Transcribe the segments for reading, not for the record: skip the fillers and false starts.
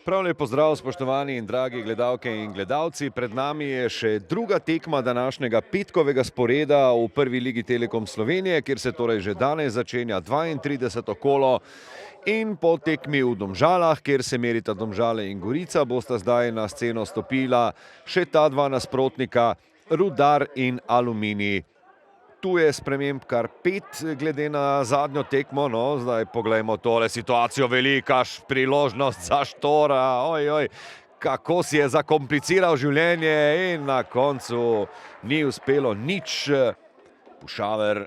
Prav lep pozdrav, spoštovani in dragi gledalke in gledalci. Pred nami je še druga tekma današnjega petkovega sporeda v prvi ligi Telekom Slovenije, kjer se torej že danes začenja 32. kolo. In po tekmi v Domžalah, kjer se merita Domžale in Gorica, bosta zdaj na sceno stopila še ta dva nasprotnika, Rudar in Aluminij. Tu je sprememb kar 5 glede na zadnjo tekmo, no, zdaj poglejmo tole situacijo, velika priložnost za Štora, kako si je zakompliciral življenje in na koncu ni uspelo nič. Pušaver,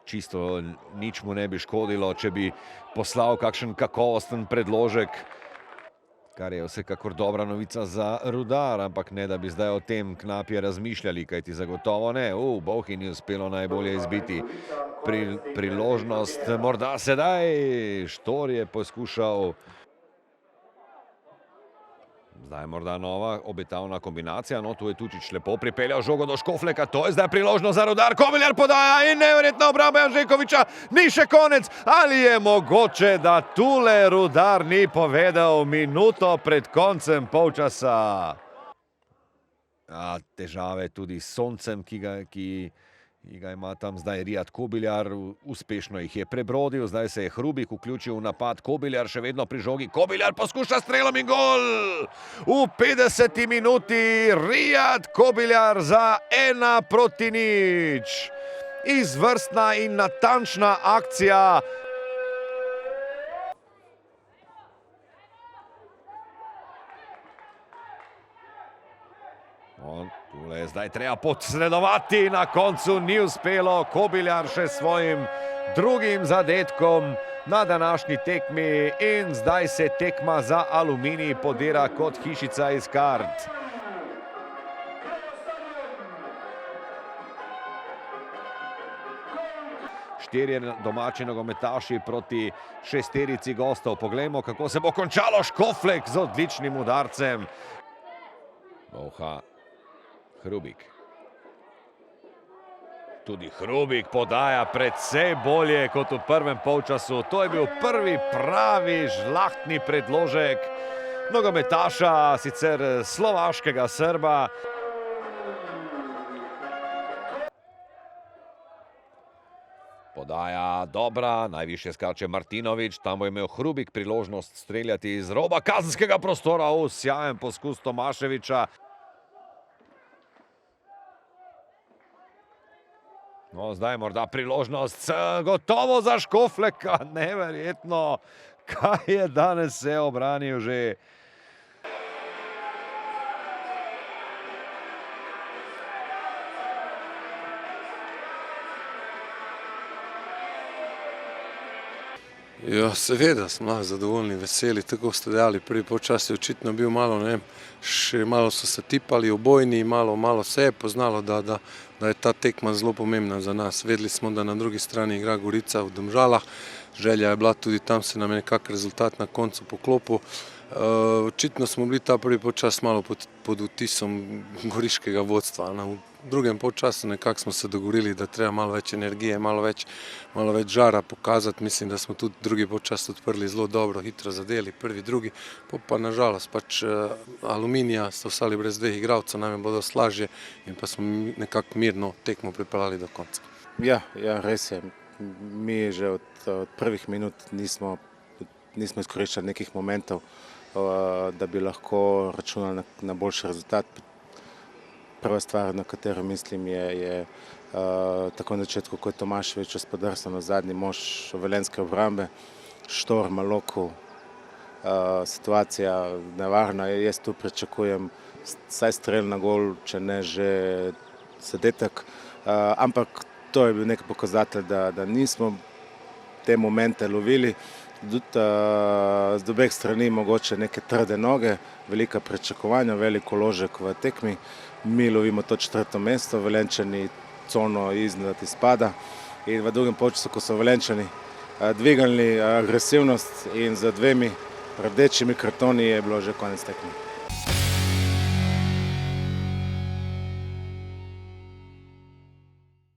čisto nič mu ne bi škodilo, če bi poslal kakšen kakovosten predložek, kar je vsekakor dobra novica za Rudar, ampak ne, da bi zdaj o tem knapje razmišljali, kajti zagotovo ne. Bolhi ni uspelo najbolje izbiti priložnost. Morda sedaj Štor je poskušal. Zdaj morda nova obetavna kombinacija, no tu je Tučić lepo pripeljal žogo do Škofleka, to je zdaj priložnost za Rudar, Kobiljar podaja in neverjetna obramba Janžekoviča, ni še konec, ali je mogoče, da tule Rudar ni povedal minuto pred koncem polčasa. Težave tudi s soncem, ki ga ima tam zdaj Rijad Kobiljar, uspešno jih je prebrodil, zdaj se je Hrubik vključil v napad, Kobiljar še vedno pri žogi, Kobiljar poskuša strelom in gol! V 50. minuti Rijad Kobiljar za 1-0. Izvrstna in natančna akcija. Tule je zdaj treba podsredovati, na koncu ni uspelo, Kobiljar še svojim drugim zadetkom na današnji tekmi in zdaj se tekma za Aluminij podira kot hišica iz kart. Štirje domači nogometaši proti šesterici gostov. Poglejmo, kako se bo končalo. Škoflek z odličnim udarcem. Hrubik. Tudi Hrubik podaja precej bolje kot v prvem polčasu. To je bil prvi pravi žlahtni predložek nogometaša, sicer slovaškega Srba. Podaja dobra, najvišje skače Martinović, tam bo imel Hrubik priložnost streljati iz roba kazenskega prostora. Sjajen poskus Tomaševića. No, zdaj morda priložnost, gotovo za Škofleka, neverjetno, kaj je danes se obranil že. Ja, seveda smo zadovoljni, veseli, tako ste dejali, prvi polčas je očitno bil malo, še malo so se tipali obojni, malo se je poznalo, da je ta tekma zelo pomembna za nas. Vedeli smo, da na drugi strani igra Gorica v Domžalah, želja je bila tudi tam, se nam je nekak rezultat na koncu poklopil. Očitno smo bili ta prvi polčas malo pod vtisom goriškega vodstva. V drugem polčasu nekako smo se dogovorili, da treba malo več energije, malo več žara pokazati. Mislim, da smo tudi drugi polčas odprli zelo dobro, hitro zadeli, prvi, drugi. Pa nažalost pač Aluminija sta ostali brez dveh igralcev, nam je bilo dosti lažje in pa smo nekako mirno tekmo pripeljali do konca. Ja, res je. Mi že od prvih minut nismo izkoriščali nekih momentov, da bi lahko računali na boljši rezultat. Prva stvar, na katero mislim, je tako na začetku, ko je Tomašević spodrsal na zadnji mož velenjske obrambe, Štor, Malokov, situacija nevarna. Jaz tu pričakujem vsaj strel na gol, če ne že zadetek, ampak to je bil nek pokazatelj, da nismo te momente lovili. Z obeh strani mogoče neke trde noge, velika pričakovanja, velik vložek v tekmi. Mi lovimo to 4. mesto, Velenjčani cono iznad izpada in v drugem polčasu, ko so Velenjčani dvignili agresivnost in z 2 rdečimi kartoni je bilo že konec tekme.